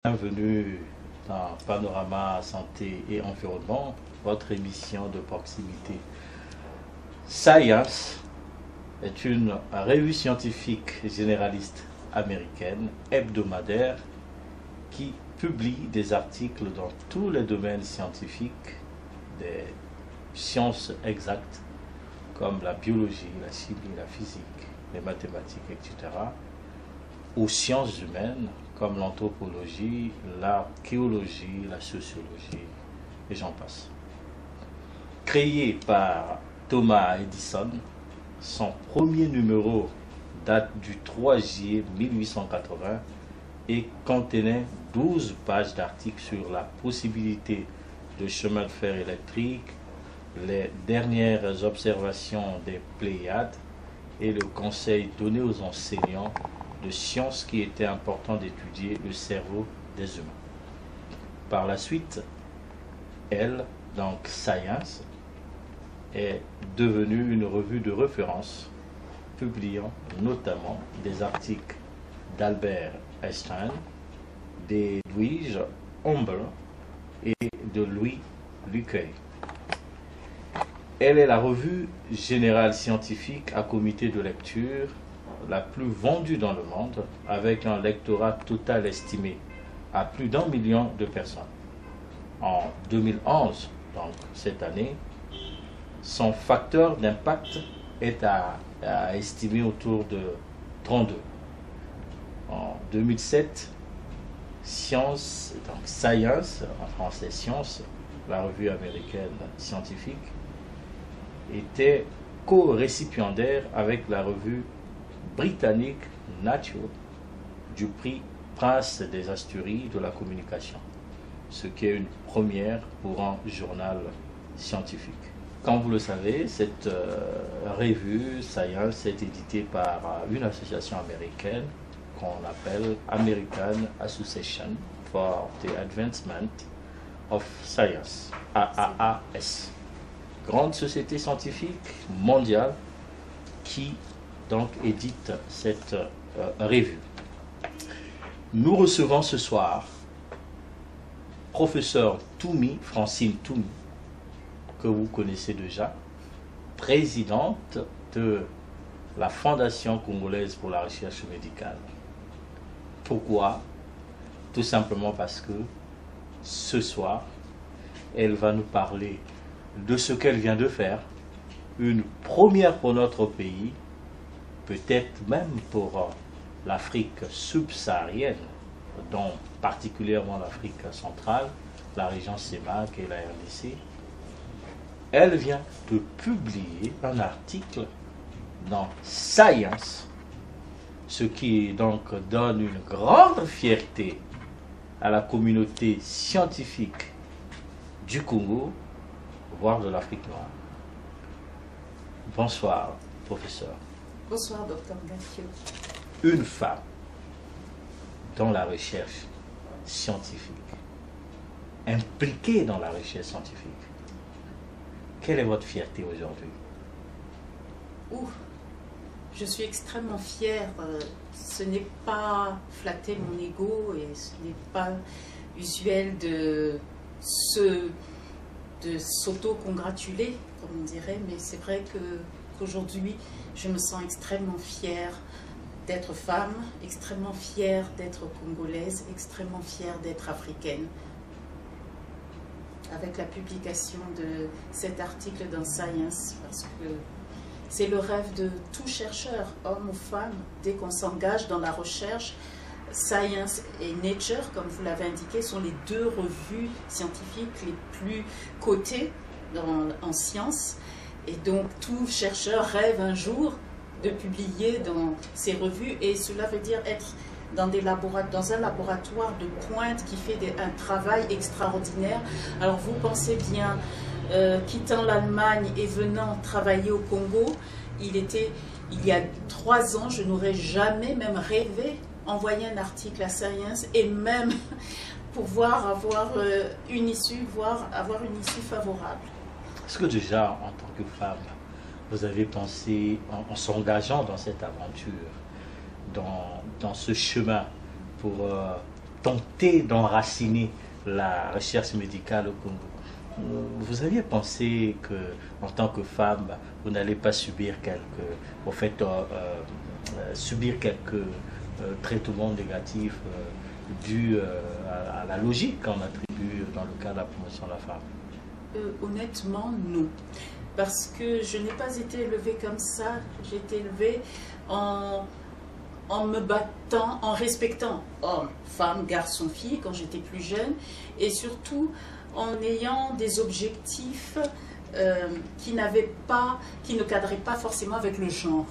Bienvenue dans Panorama Santé et Environnement, votre émission de proximité. Science est une revue scientifique généraliste américaine hebdomadaire qui publie des articles dans tous les domaines scientifiques, des sciences exactes comme la biologie, la chimie, la physique, les mathématiques, etc., aux sciences humaines comme l'anthropologie, l'archéologie, la sociologie, et j'en passe. Créé par Thomas Edison, son premier numéro date du 3 juillet 1880 et contenait 12 pages d'articles sur la possibilité de chemin de fer électrique, les dernières observations des Pléiades et le conseil donné aux enseignants de sciences qui était important d'étudier le cerveau des humains. Par la suite, elle, donc Science, est devenue une revue de référence, publiant notamment des articles d'Albert Einstein, d'Edwige Humble et de Louis Leakey. Elle est la revue générale scientifique à comité de lecture la plus vendue dans le monde, avec un lectorat total estimé à plus d'1 million de personnes. En 2011, donc cette année, son facteur d'impact est à estimer autour de 32. En 2007, Science, en français Science, la revue américaine scientifique, était co-récipiendaire avec la revue britannique Nature du prix Prince des Asturies de la communication, ce qui est une première pour un journal scientifique. Comme vous le savez, cette revue Science est éditée par une association américaine qu'on appelle American Association for the Advancement of Science, AAAS, grande société scientifique mondiale qui donc édite cette revue. Nous recevons ce soir professeur Francine Toumi, que vous connaissez déjà, présidente de la Fondation congolaise pour la recherche médicale. Pourquoi? Tout simplement parce que ce soir, elle va nous parler de ce qu'elle vient de faire, une première pour notre pays, peut-être même pour l'Afrique subsaharienne, dont particulièrement l'Afrique centrale, la région CEMAC et la RDC. Elle vient de publier un article dans Science, ce qui donc donne une grande fierté à la communauté scientifique du Congo, voire de l'Afrique noire. Bonsoir, professeur. Bonsoir, docteur Gaffio. Une femme dans la recherche scientifique, impliquée dans la recherche scientifique. Quelle est votre fierté aujourd'hui? Je suis extrêmement fière. Ce n'est pas flatter mon ego et ce n'est pas usuel de s'auto-congratuler, comme on dirait, mais c'est vrai qu'aujourd'hui, je me sens extrêmement fière d'être femme, extrêmement fière d'être congolaise, extrêmement fière d'être africaine. Avec la publication de cet article dans Science, parce que c'est le rêve de tout chercheur, homme ou femme, dès qu'on s'engage dans la recherche. Science et Nature, comme vous l'avez indiqué, sont les deux revues scientifiques les plus cotées en sciences. Et donc, tout chercheur rêve un jour de publier dans ces revues, et cela veut dire être dans un laboratoire de pointe qui fait un travail extraordinaire. Alors, vous pensez bien, quittant l'Allemagne et venant travailler au Congo, il y a 3 ans, je n'aurais jamais même rêvé envoyer un article à Science et même pouvoir avoir une issue, voire avoir une issue favorable. Est-ce que déjà, en tant que femme, vous avez pensé, en s'engageant dans cette aventure, dans ce chemin pour tenté d'enraciner la recherche médicale au Congo. Vous aviez pensé que, en tant que femme, vous n'allez pas subir subir quelques traitements négatifs dus à la logique qu'on attribue dans le cas de la promotion de la femme? Honnêtement, non. Parce que je n'ai pas été élevée comme ça. J'ai été élevée en me battant, en respectant hommes, femmes, garçons, filles quand j'étais plus jeune, et surtout en ayant des objectifs qui ne cadraient pas forcément avec le genre.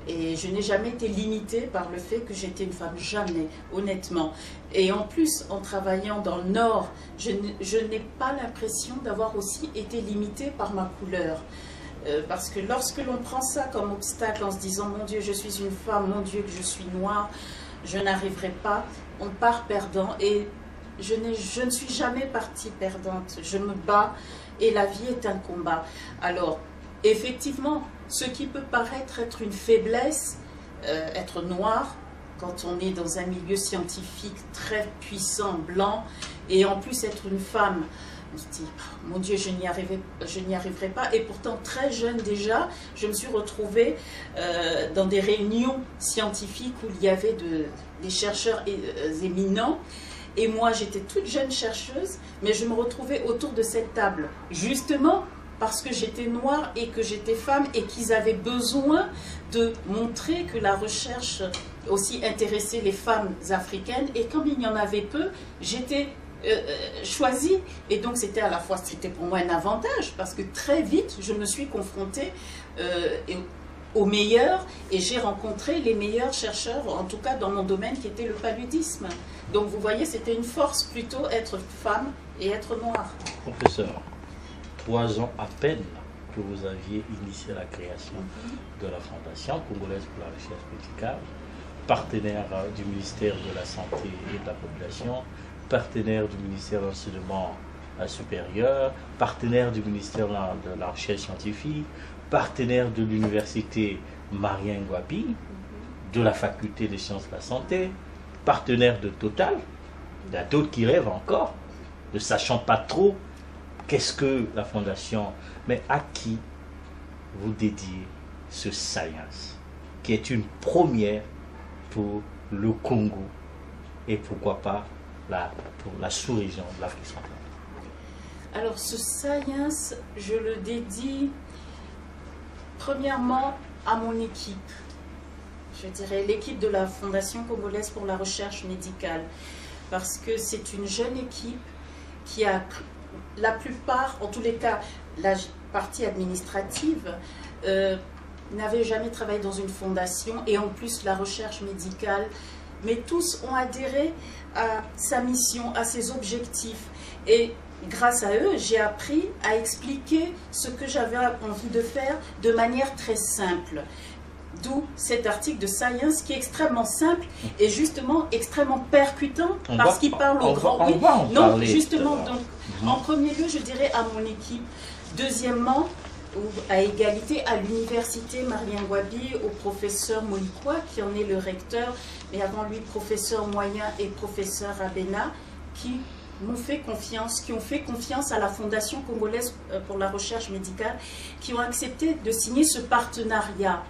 Et je n'ai jamais été limitée par le fait que j'étais une femme, jamais, honnêtement. Et en plus, en travaillant dans le Nord, je n'ai pas l'impression d'avoir aussi été limitée par ma couleur. Parce que lorsque l'on prend ça comme obstacle en se disant « Mon Dieu, je suis une femme, mon Dieu, que je suis noire, je n'arriverai pas », on part perdant. Et je ne suis jamais partie perdante. Je me bats et la vie est un combat. Alors, effectivement, ce qui peut paraître être une faiblesse, être noir, quand on est dans un milieu scientifique très puissant, blanc, et en plus être une femme, on se dit, mon Dieu, je n'y arriverai pas. Et pourtant, très jeune déjà, je me suis retrouvée dans des réunions scientifiques où il y avait des chercheurs éminents. Et moi, j'étais toute jeune chercheuse, mais je me retrouvais autour de cette table, justement parce que j'étais noire et que j'étais femme et qu'ils avaient besoin de montrer que la recherche aussi intéressait les femmes africaines. Et comme il y en avait peu, j'étais choisie. Et donc c'était à la fois, c'était pour moi un avantage parce que très vite, je me suis confrontée aux meilleurs et j'ai rencontré les meilleurs chercheurs, en tout cas dans mon domaine qui était le paludisme. Donc vous voyez, c'était une force plutôt être femme et être noire. Professeur, 3 ans à peine que vous aviez initié la création de la Fondation congolaise pour la recherche médicale, partenaire du ministère de la Santé et de la Population, partenaire du ministère de l'Enseignement supérieur, partenaire du ministère de la Recherche scientifique, partenaire de l'université Marien Ngouabi, de la faculté des sciences de la santé, partenaire de Total. Il y a d'autres qui rêvent encore, ne sachant pas trop qu'est-ce que la Fondation, mais à qui vous dédiez ce Science, qui est une première pour le Congo et pourquoi pas pour la sous-région de l'Afrique centrale? Alors ce Science, je le dédie premièrement à mon équipe. Je dirais l'équipe de la Fondation congolaise pour la recherche médicale. Parce que c'est une jeune équipe qui a, la plupart, en tous les cas, la partie administrative, n'avait jamais travaillé dans une fondation et en plus la recherche médicale. Mais tous ont adhéré à sa mission, à ses objectifs. Et grâce à eux, j'ai appris à expliquer ce que j'avais envie de faire de manière très simple. D'où cet article de Science qui est extrêmement simple et justement extrêmement percutant parce qu'il parle au grand. Oui, non, justement, donc, en premier lieu, je dirais à mon équipe. Deuxièmement, à égalité, à l'université Marien Ngouabi, au professeur Molikwa, qui en est le recteur, mais avant lui, professeur Moyen et professeur Abena, qui m'ont fait confiance, qui ont fait confiance à la Fondation congolaise pour la recherche médicale, qui ont accepté de signer ce partenariat.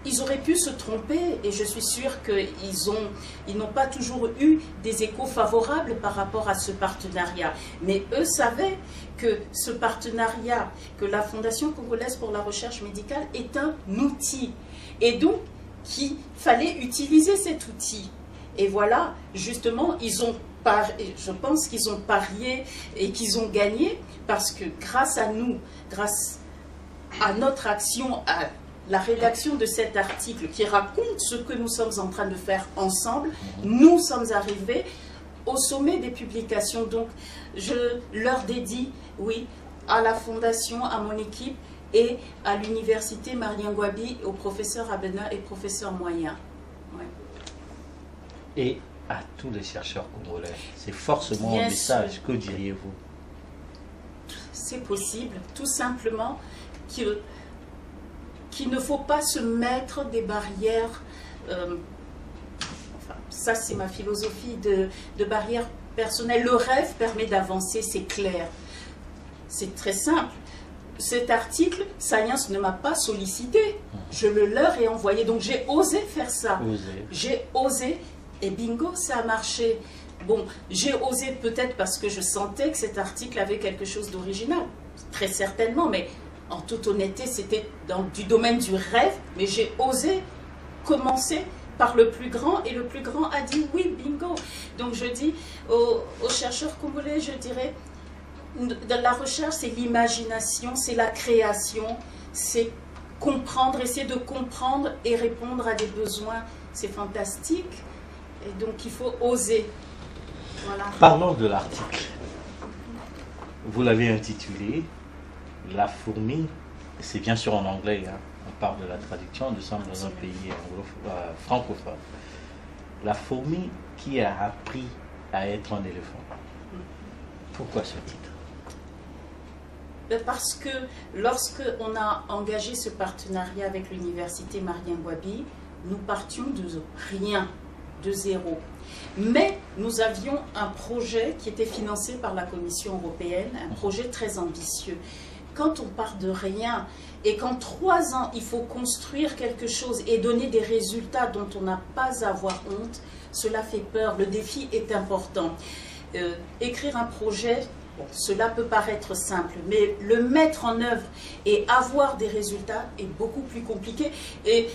Ils auraient pu se tromper et je suis sûre qu'ils n'ont pas toujours eu des échos favorables par rapport à ce partenariat. Mais eux savaient que ce partenariat, que la Fondation congolaise pour la recherche médicale est un outil. Et donc, qu'il fallait utiliser cet outil. Et voilà, justement, je pense qu'ils ont parié et qu'ils ont gagné parce que grâce à nous, grâce à notre action, à la rédaction de cet article qui raconte ce que nous sommes en train de faire ensemble, nous sommes arrivés au sommet des publications. Donc, je leur dédie, oui, à la Fondation, à mon équipe et à l'université Marien Ngouabi, au professeur Abena et professeur Moyen. Ouais. Et à tous les chercheurs congolais, c'est forcément un message, que diriez-vous? C'est possible, tout simplement, qu'il ne faut pas se mettre des barrières ça c'est ma philosophie de barrière personnelle. Le rêve permet d'avancer, c'est clair. C'est très simple. Cet article, Science ne m'a pas sollicité. Je le leur ai envoyé. Donc j'ai osé faire ça. J'ai osé et bingo, ça a marché. Bon, j'ai osé peut-être parce que je sentais que cet article avait quelque chose d'original. Très certainement, mais en toute honnêteté, c'était du domaine du rêve. Mais j'ai osé commencer par le plus grand et le plus grand a dit oui, bingo. Donc je dis aux chercheurs congolais, je dirais, dans la recherche, c'est l'imagination, c'est la création, c'est comprendre, essayer de comprendre et répondre à des besoins. C'est fantastique. Et donc, il faut oser. Voilà. Parlons de l'article. Vous l'avez intitulé « La fourmi ». C'est bien sûr en anglais, hein. On parle de la traduction, nous sommes dans un pays francophone. La fourmi qui a appris à être un éléphant. Pourquoi ce titre? Parce que lorsque on a engagé ce partenariat avec l'université Marien Ngouabi, nous partions de rien, de zéro. Mais nous avions un projet qui était financé par la Commission européenne, un projet très ambitieux. Quand on part de rien et qu'en 3 ans, il faut construire quelque chose et donner des résultats dont on n'a pas à avoir honte, cela fait peur. Le défi est important. Écrire un projet, bon, cela peut paraître simple, mais le mettre en œuvre et avoir des résultats est beaucoup plus compliqué. Et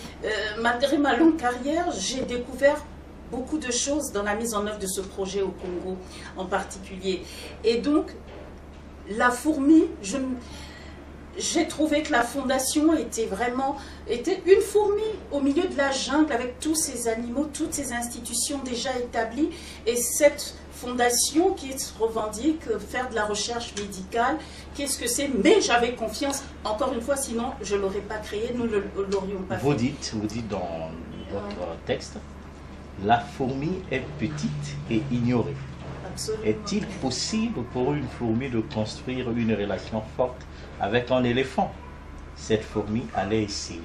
malgré ma longue carrière, j'ai découvert beaucoup de choses dans la mise en œuvre de ce projet au Congo en particulier. Et donc, la fourmi, j'ai trouvé que la fondation était une fourmi au milieu de la jungle avec tous ces animaux, toutes ces institutions déjà établies. Et cette fondation qui se revendique faire de la recherche médicale, qu'est-ce que c'est? Mais j'avais confiance, encore une fois, sinon je ne l'aurais pas créé, nous ne l'aurions pas fait. Vous dites dans votre texte, la fourmi est petite et ignorée. Est-il possible pour une fourmi de construire une relation forte avec un éléphant? Cette fourmi allait essayer.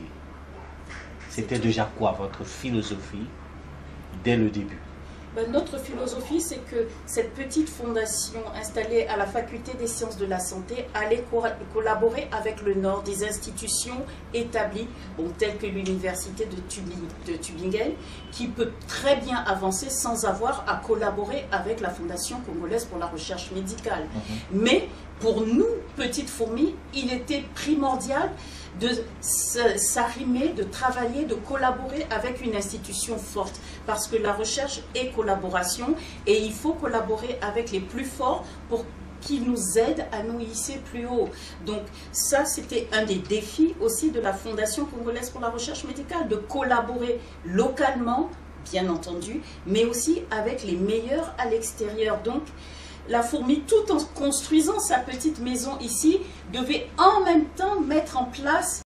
C'était déjà quoi votre philosophie dès le début? Notre philosophie, c'est que cette petite fondation installée à la Faculté des sciences de la santé allait collaborer avec le Nord, des institutions établies, telles que l'université de Tübingen, qui peut très bien avancer sans avoir à collaborer avec la Fondation congolaise pour la recherche médicale. Mais pour nous, petites fourmis, il était primordial de s'arrimer, de travailler, de collaborer avec une institution forte. Parce que la recherche est collaboration et il faut collaborer avec les plus forts pour qu'ils nous aident à nous hisser plus haut. Donc ça, c'était un des défis aussi de la Fondation congolaise pour la recherche médicale, de collaborer localement, bien entendu, mais aussi avec les meilleurs à l'extérieur. Donc, la fourmi, tout en construisant sa petite maison ici, devait en même temps mettre en place